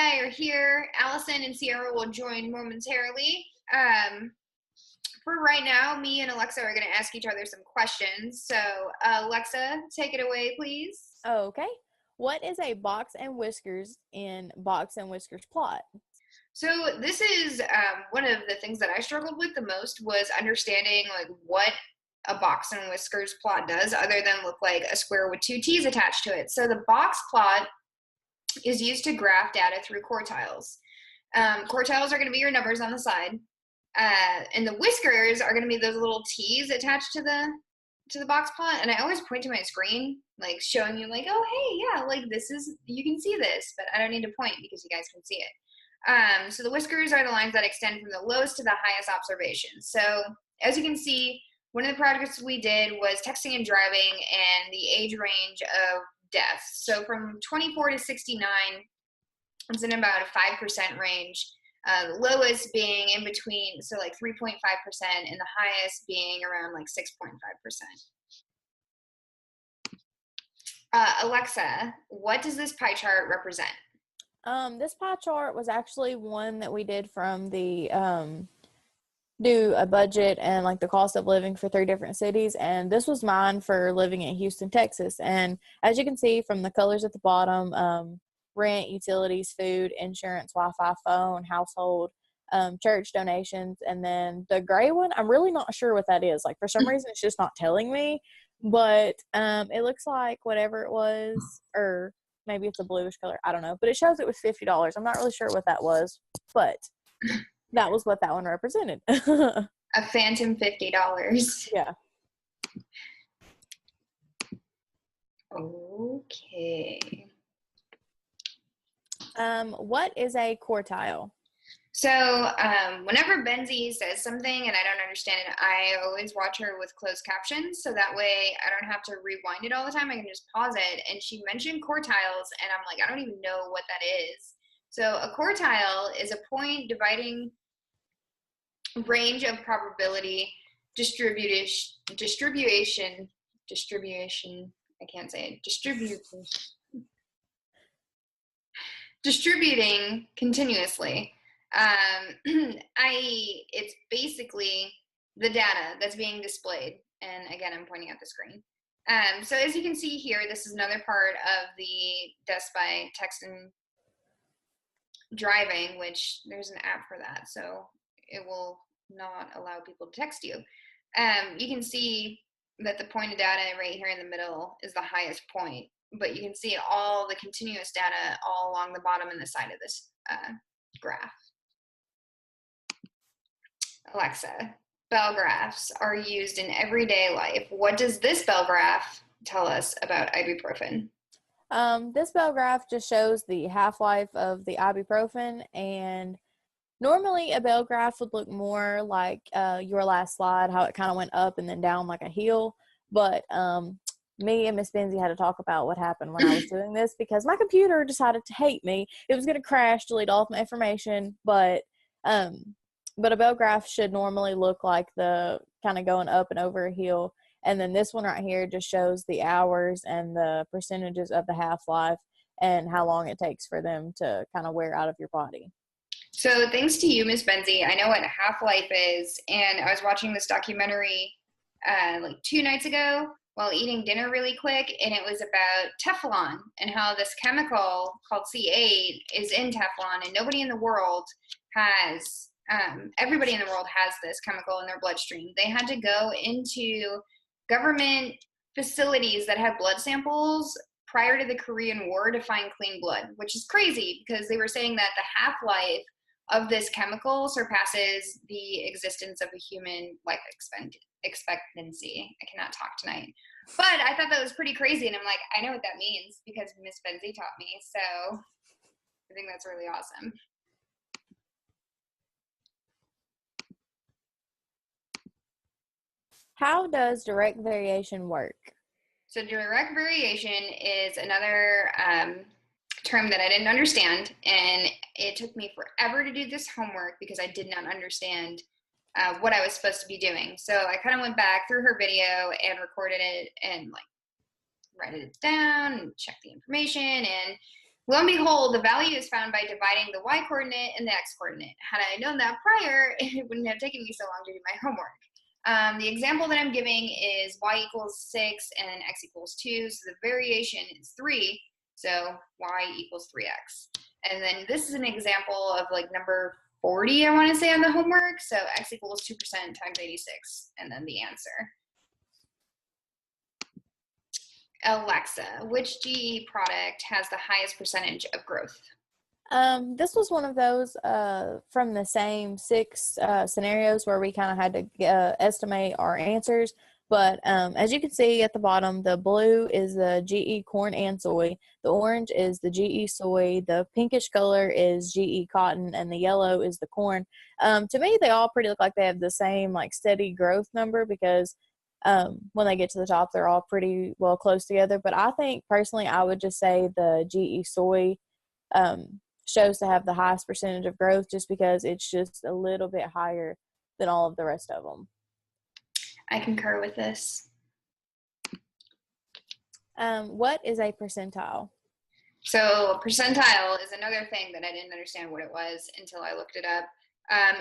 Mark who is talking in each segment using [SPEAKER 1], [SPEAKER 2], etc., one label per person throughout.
[SPEAKER 1] I are here. Allison and Sierra will join momentarily. For right now, me and Alexa are going to ask each other some questions. So, Alexa, take it away, please.
[SPEAKER 2] Okay. What is a box and whiskers in box and whiskers plot?
[SPEAKER 1] So this is one of the things that I struggled with the most was understanding like what a box and whiskers plot does other than look like a square with two T's attached to it. So the box plot is used to graph data through quartiles. Quartiles are going to be your numbers on the side. And the whiskers are going to be those little T's attached to the box plot. And I always point to my screen, like showing you like, oh, hey, yeah, like this is, you can see this, but I don't need to point because you guys can see it. So the whiskers are the lines that extend from the lowest to the highest observations. So as you can see, one of the projects we did was texting and driving and the age range of deaths. So from 24 to 69, it's in about a 5% range. The lowest being in between, so like 3.5%, and the highest being around like 6.5%. Alexa, what does this pie chart represent?
[SPEAKER 2] This pie chart was actually one that we did from the do a budget and like the cost of living for 3 different cities, and this was mine for living in Houston, Texas. And as you can see from the colors at the bottom, rent, utilities, food, insurance, Wi-Fi, phone, household, church donations, and then the gray one, I'm really not sure what that is. Like for some reason it's just not telling me, but it looks like whatever it was, or maybe it's a bluish color, I don't know, but it shows it was $50. I'm not really sure what that was, but that was what that one represented.
[SPEAKER 1] A phantom $50.
[SPEAKER 2] Yeah.
[SPEAKER 1] Okay.
[SPEAKER 2] What is a quartile?
[SPEAKER 1] So whenever Benzie says something and I don't understand it, I always watch her with closed captions, so that way I don't have to rewind it all the time. I can just pause it. And she mentioned quartiles, and I'm like, I don't even know what that is. So a quartile is a point dividing range of probability distribution, I can't say it, distributing continuously. It's basically the data that's being displayed. And again, I'm pointing at the screen. So as you can see here, this is another part of the deaths by text and driving, which there's an app for that. So it will not allow people to text you. You can see that the point of data right here in the middle is the highest point, but you can see all the continuous data all along the bottom and the side of this graph. Alexa, bell graphs are used in everyday life. What does this bell graph tell us about ibuprofen?
[SPEAKER 2] This bell graph just shows the half-life of the ibuprofen, and normally a bell graph would look more like your last slide, how it kind of went up and then down like a hill, but me and Miss Benzie had to talk about what happened when I was doing this because my computer decided to hate me. It was going to crash, delete all of my information, but a bell graph should normally look like the kind of going up and over a hill. And then this one right here just shows the hours and the percentages of the half-life and how long it takes for them to kind of wear out of your body.
[SPEAKER 1] So thanks to you, Miss Benzie, I know what half-life is, and I was watching this documentary like 2 nights ago while eating dinner really quick, and it was about Teflon and how this chemical called C8 is in Teflon, and nobody in the world has, everybody in the world has this chemical in their bloodstream. They had to go into government facilities that had blood samples prior to the Korean War to find clean blood, which is crazy because they were saying that the half-life of this chemical surpasses the existence of a human life expectancy. I cannot talk tonight. But I thought that was pretty crazy, and I'm like, I know what that means because Miss Benzie taught me, so I think that's really awesome.
[SPEAKER 2] How does direct variation work?
[SPEAKER 1] So direct variation is another term that I didn't understand, and it took me forever to do this homework because I did not understand what I was supposed to be doing. So I kind of went back through her video and recorded it and like write it down and check the information. And Lo and behold, the value is found by dividing the y-coordinate and the x-coordinate. Had I known that prior, it wouldn't have taken me so long to do my homework. The example that I'm giving is y equals 6 and x equals 2, so the variation is 3, so y equals 3x. And then this is an example of like number 40, I want to say, on the homework, so x equals 2% times 86, and then the answer. Alexa, which GE product has the highest percentage of growth?
[SPEAKER 2] This was one of those from the same 6 scenarios where we kind of had to estimate our answers. But as you can see at the bottom, the blue is the GE corn and soy. The orange is the GE soy. The pinkish color is GE cotton, and the yellow is the corn. To me, they all pretty look like they have the same like steady growth number because when they get to the top, they're all pretty well close together. But I think personally, I would just say the GE soy shows to have the highest percentage of growth just because it's just a little bit higher than all of the rest of them.
[SPEAKER 1] I concur with this.
[SPEAKER 2] What is a percentile?
[SPEAKER 1] So percentile is another thing that I didn't understand what it was until I looked it up.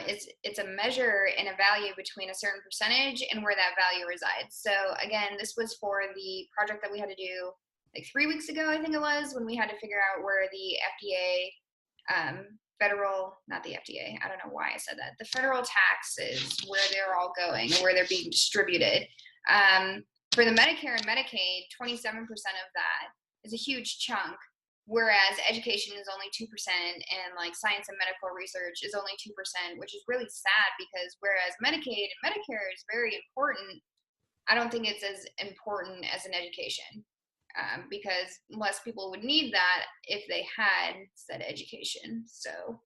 [SPEAKER 1] It's a measure and a value between a certain percentage and where that value resides. So again, this was for the project that we had to do like 3 weeks ago, I think it was, when we had to figure out where the FDA, not the FDA, I don't know why I said that, the federal taxes, where they're all going, where they're being distributed. For the Medicare and Medicaid, 27% of that is a huge chunk, whereas education is only 2% and like science and medical research is only 2%, which is really sad because whereas Medicaid and Medicare is very important, I don't think it's as important as an education. Because less people would need that if they had said education. So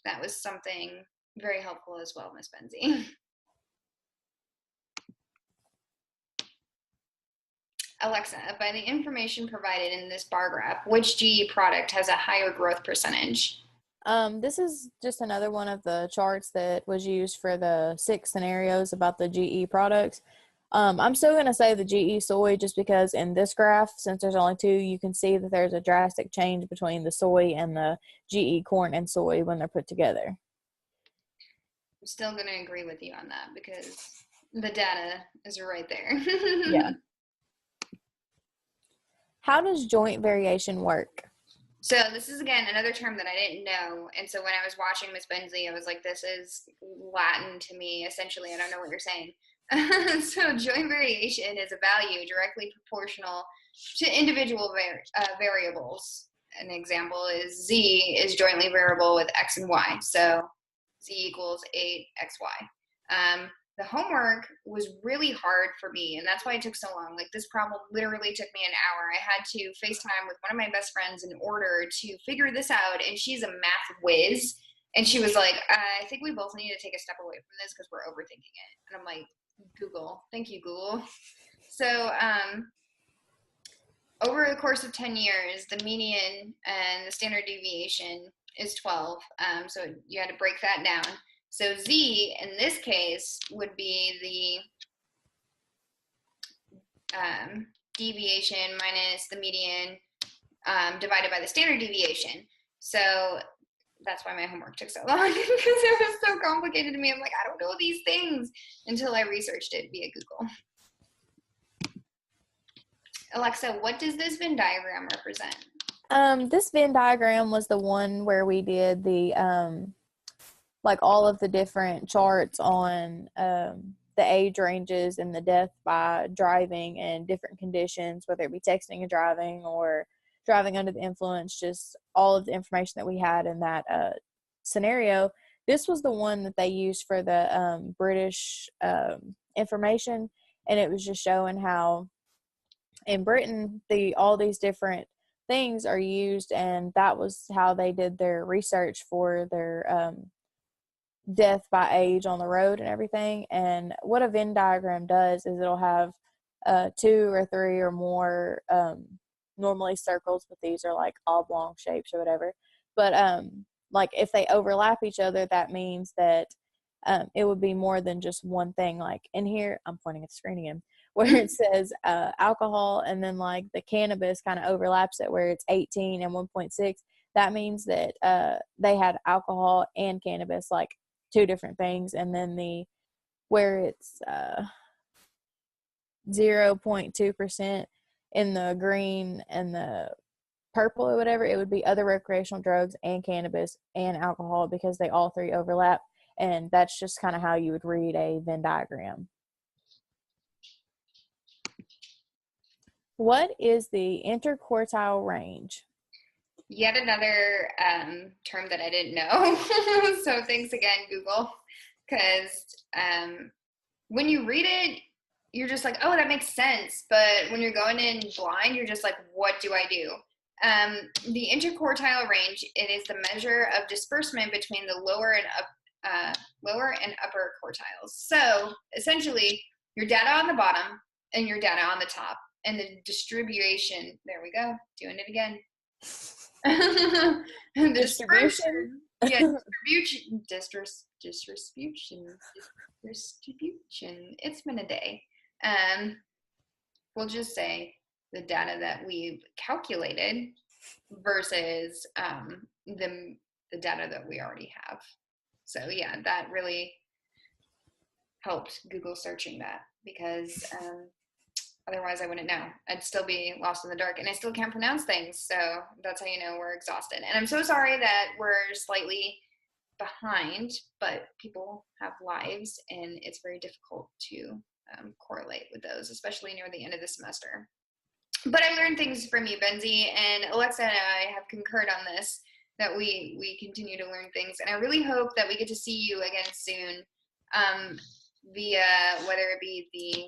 [SPEAKER 1] that was something very helpful as well, Ms. Benzie. Alexa, by the information provided in this bar graph, which GE product has a higher growth percentage?
[SPEAKER 2] This is just another one of the charts that was used for the 6 scenarios about the GE products. I'm still going to say the GE soy just because in this graph, since there's only 2, you can see that there's a drastic change between the soy and the GE corn and soy when they're put together.
[SPEAKER 1] I'm still going to agree with you on that because the data is right there.
[SPEAKER 2] Yeah. How does joint variation work?
[SPEAKER 1] So this is, again, another term that I didn't know. And so when I was watching Miss Benzie, I was like, this is Latin to me, essentially. I don't know what you're saying. So joint variation is a value directly proportional to individual variables. An example is Z is jointly variable with X and Y. So Z equals 8XY. The homework was really hard for me, and that's why it took so long. Like, this problem literally took me an hour. I had to FaceTime with one of my best friends in order to figure this out, and she's a math whiz. And she was like, I think we both need to take a step away from this because we're overthinking it. And I'm like, Google. Thank you, Google. So over the course of 10 years, the median and the standard deviation is 12. So you had to break that down. So Z, in this case, would be the deviation minus the median divided by the standard deviation. So that's why my homework took so long, because it was so complicated to me. I'm like, I don't know these things until I researched it via Google. Alexa, what does this Venn diagram represent?
[SPEAKER 2] This Venn diagram was the one where we did the like all of the different charts on the age ranges and the death by driving and different conditions, whether it be texting and driving or driving under the influence, just all of the information that we had in that scenario. This was the one that they used for the British information, and it was just showing how in Britain all these different things are used, and that was how they did their research for their death by age on the road and everything. And what a Venn diagram does is it'll have 2 or 3 or more normally circles, but these are like oblong shapes or whatever. But like if they overlap each other, that means that it would be more than just one thing. Like in here, I'm pointing at the screen again, where it says alcohol, and then like the cannabis kind of overlaps it where it's 18 and 1.6. That means that they had alcohol and cannabis, like two different things. And then where it's 0.2% in the green and the purple or whatever, it would be other recreational drugs and cannabis and alcohol, because they all three overlap. And that's just kind of how you would read a Venn diagram. What is the interquartile range?
[SPEAKER 1] Yet another term that I didn't know. So thanks again, Google. Because when you read it, you're just like, oh, that makes sense. But when you're going in blind, you're just like, what do I do? The interquartile range, it is the measure of disbursement between the lower and upper quartiles. So essentially, your data on the bottom and your data on the top, and the distribution. There we go, doing it again. Distribution. Yeah, distribution. It's been a day. We'll just say the data that we've calculated versus the data that we already have. So yeah, that really helped Google searching that, because otherwise I wouldn't know. I'd still be lost in the dark, and I still can't pronounce things. So that's how you know we're exhausted. And I'm so sorry that we're slightly behind, but people have lives, and it's very difficult to correlate with those, especially near the end of the semester. But I learned things from you, Benzie, and Alexa and I have concurred on this, that we continue to learn things. And I really hope that we get to see you again soon, via whether it be the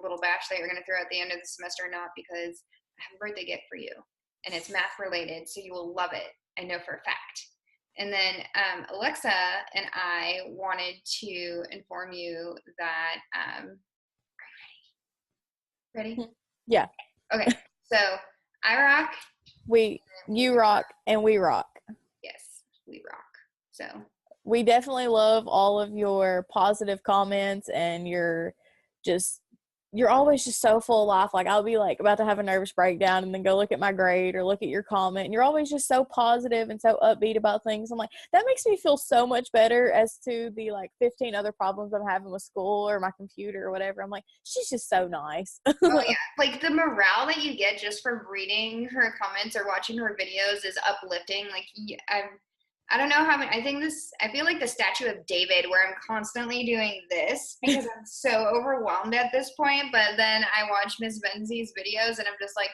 [SPEAKER 1] little batch that you're going to throw at the end of the semester or not, because I have a birthday gift for you, and it's math related, so you will love it. I know for a fact. And then Alexa and I wanted to inform you that, are you ready?
[SPEAKER 2] Yeah.
[SPEAKER 1] Okay, so I rock.
[SPEAKER 2] You rock, and we rock.
[SPEAKER 1] Yes, we rock. So
[SPEAKER 2] we definitely love all of your positive comments, and you're always just so full of life. Like, I'll be like about to have a nervous breakdown and then go look at my grade or look at your comment, and you're always just so positive and so upbeat about things. I'm like, that makes me feel so much better as to the like 15 other problems I'm having with school or my computer or whatever. I'm like, she's just so nice.
[SPEAKER 1] Oh yeah, like the morale that you get just from reading her comments or watching her videos is uplifting. Like, I don't know how many, I feel like the Statue of David, where I'm constantly doing this because I'm so overwhelmed at this point. But then I watch Miss Benzie's videos, and I'm just like,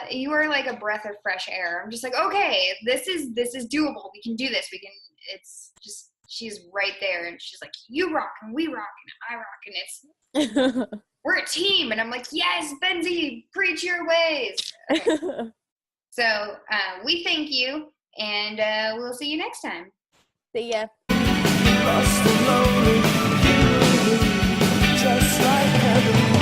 [SPEAKER 1] you are like a breath of fresh air. I'm just like, okay, this is doable. We can do this. It's just, she's right there, and she's like, you rock, and we rock, and I rock, and it's, we're a team. And I'm like, yes, Benzie, preach your ways. Okay. So we thank you. And we'll see you next time.
[SPEAKER 2] See ya.
[SPEAKER 3] Just like heaven.